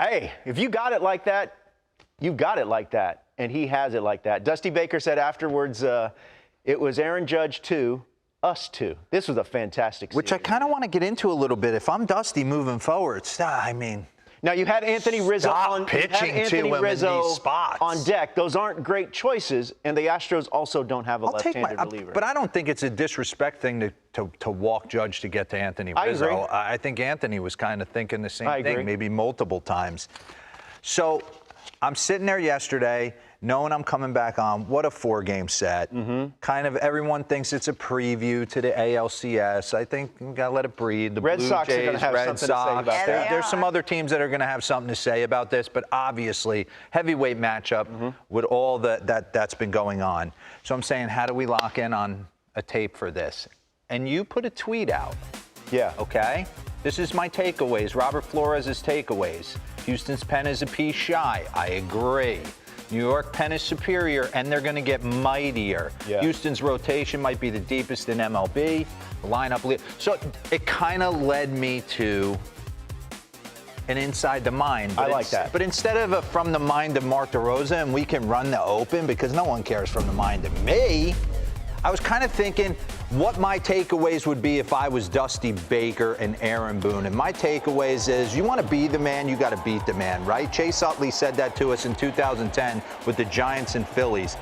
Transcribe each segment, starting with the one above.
Hey, if you got it like that, you got it like that. And he has it like that. Dusty Baker said afterwards, it was Aaron Judge 2, us 2. This was a fantastic series. Which I kind of want to get into a little bit. If I'm Dusty moving forward, I mean. Now, you had Anthony Rizzo on pitching to him in these spots on deck. Those aren't great choices, and the Astros also don't have a left-handed reliever. But I don't think it's a disrespect thing to walk Judge to get to Anthony Rizzo. I agree. I think Anthony was kind of thinking the same I thing, agree. maybe multiple times. So I'm sitting there yesterday, knowing I'm coming back on. What a 4-game set. Kind of everyone thinks it's a preview to the ALCS. I think we got to let it breathe. The Red Blue Sox Jays, are going to have Red something to say Sox. about that. There's some other teams that are going to have something to say about this, but obviously heavyweight matchup with all that's been going on. So I'm saying, how do we lock in on a tape for this? And you put a tweet out. Yeah. Okay? This is my takeaways. Robert Flores' takeaways. Houston's pen is a piece shy. I agree. New York pen is superior, and they're going to get mightier. Yeah. Houston's rotation might be the deepest in MLB. The lineup. So it kind of led me to an inside the mind. I like that. But instead of a from the mind of Mark DeRosa, and we can run the open because no one cares from the mind of me, I was kind of thinking what my takeaways would be if I was Dusty Baker and Aaron Boone. And my takeaways is you want to be the man, you got to beat the man, right? Chase Utley said that to us in 2010 with the Giants and Phillies.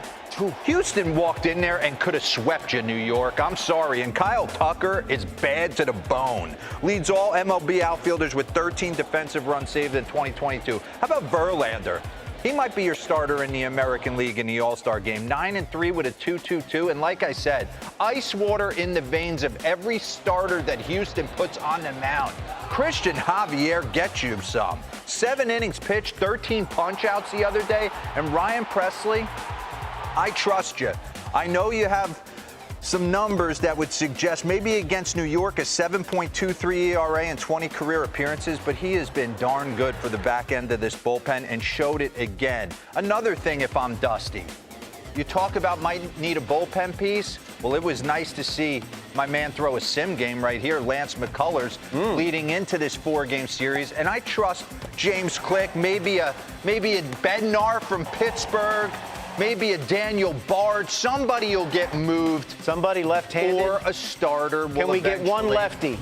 Houston walked in there and could have swept you, New York. I'm sorry. And Kyle Tucker is bad to the bone. Leads all MLB outfielders with 13 defensive runs saved in 2022. How about Verlander? He might be your starter in the American League in the All-Star game. 9-3 with a 2.22. And like I said, ice water in the veins of every starter that Houston puts on the mound. Christian Javier gets you some. 7 innings pitched, 13 punch-outs the other day. And Ryan Presley, I trust you. I know you have some numbers that would suggest maybe against New York a 7.23 ERA and 20 career appearances, but he has been darn good for the back end of this bullpen and showed it again. Another thing, if I'm Dusty, you talk about might need a bullpen piece. Well, it was nice to see my man throw a sim game right here, Lance McCullers, leading into this 4-game series. And I trust James Click, maybe a Bednar from Pittsburgh, maybe a Daniel Bard. Somebody will get moved. Somebody left-handed. Or a starter. Can we get one lefty?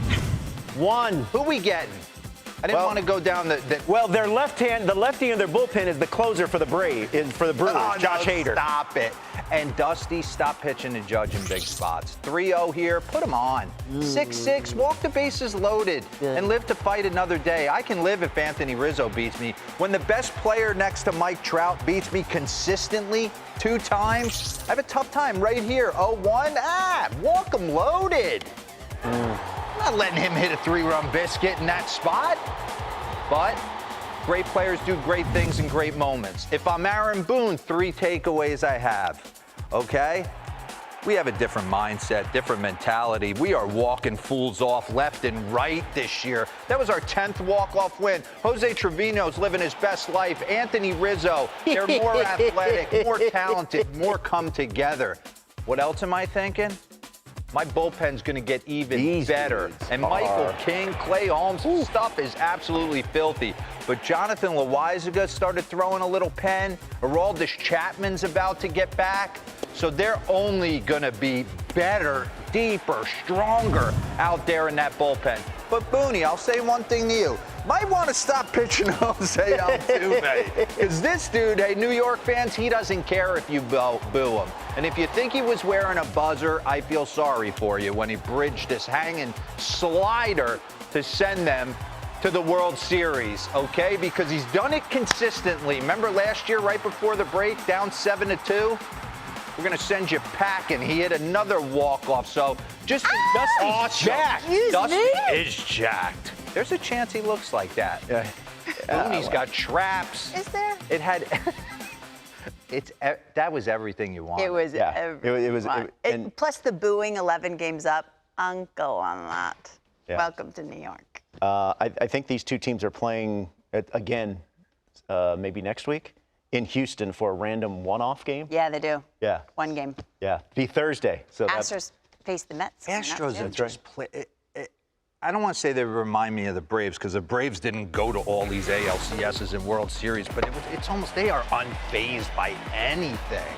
One. Who we getting? I didn't want to go down the Well, their the lefty in their bullpen is the closer for the Brewers, Josh Hader. Stop it. And Dusty, stop pitching to Judge in big spots. 3-0 here, put him on. 6-6, walk the bases loaded, and live to fight another day. I can live if Anthony Rizzo beats me. When the best player next to Mike Trout beats me consistently 2 times, I have a tough time right here. 0-1, walk him loaded. I'm not letting him hit a 3-run biscuit in that spot. But great players do great things in great moments. If I'm Aaron Boone, 3 takeaways I have, okay? We have a different mindset, different mentality. We are walking fools off left and right this year. That was our 10th walk-off win. Jose Trevino's living his best life. Anthony Rizzo, they're more athletic, more talented, more come together. What else am I thinking? My bullpen's going to get even better. And Michael King, Clay Holmes, stuff is absolutely filthy. But Jonathan Loaizaga started throwing a little pen. Aroldis Chapman's about to get back. So they're only going to be better, deeper, stronger out there in that bullpen. But Booney, I'll say one thing to you. Might want to stop pitching Jose Altuve. Because this dude, hey, New York fans, he doesn't care if you boo him. And if you think he was wearing a buzzer, I feel sorry for you when he bridged this hanging slider to send them to the World Series, okay? Because he's done it consistently. Remember last year, right before the break, down 7-2? We're going to send you packing. He hit another walk-off. So just Dusty's jacked. Dusty is jacked. There's a chance he looks like that. Yeah. Booney's got traps. Is there? It had. That was everything you wanted. It was everything. And plus the booing 11 games up. Uncle on that. Yeah. Welcome to New York. I think these 2 teams are playing again maybe next week in Houston for a random one-off game. Yeah, they do. Yeah. 1 game. Yeah. Be Thursday. So Astros face the Mets. Astros have just played. I don't want to say they remind me of the Braves because the Braves didn't go to all these ALCSs and World Series, but it's almost they are unfazed by anything.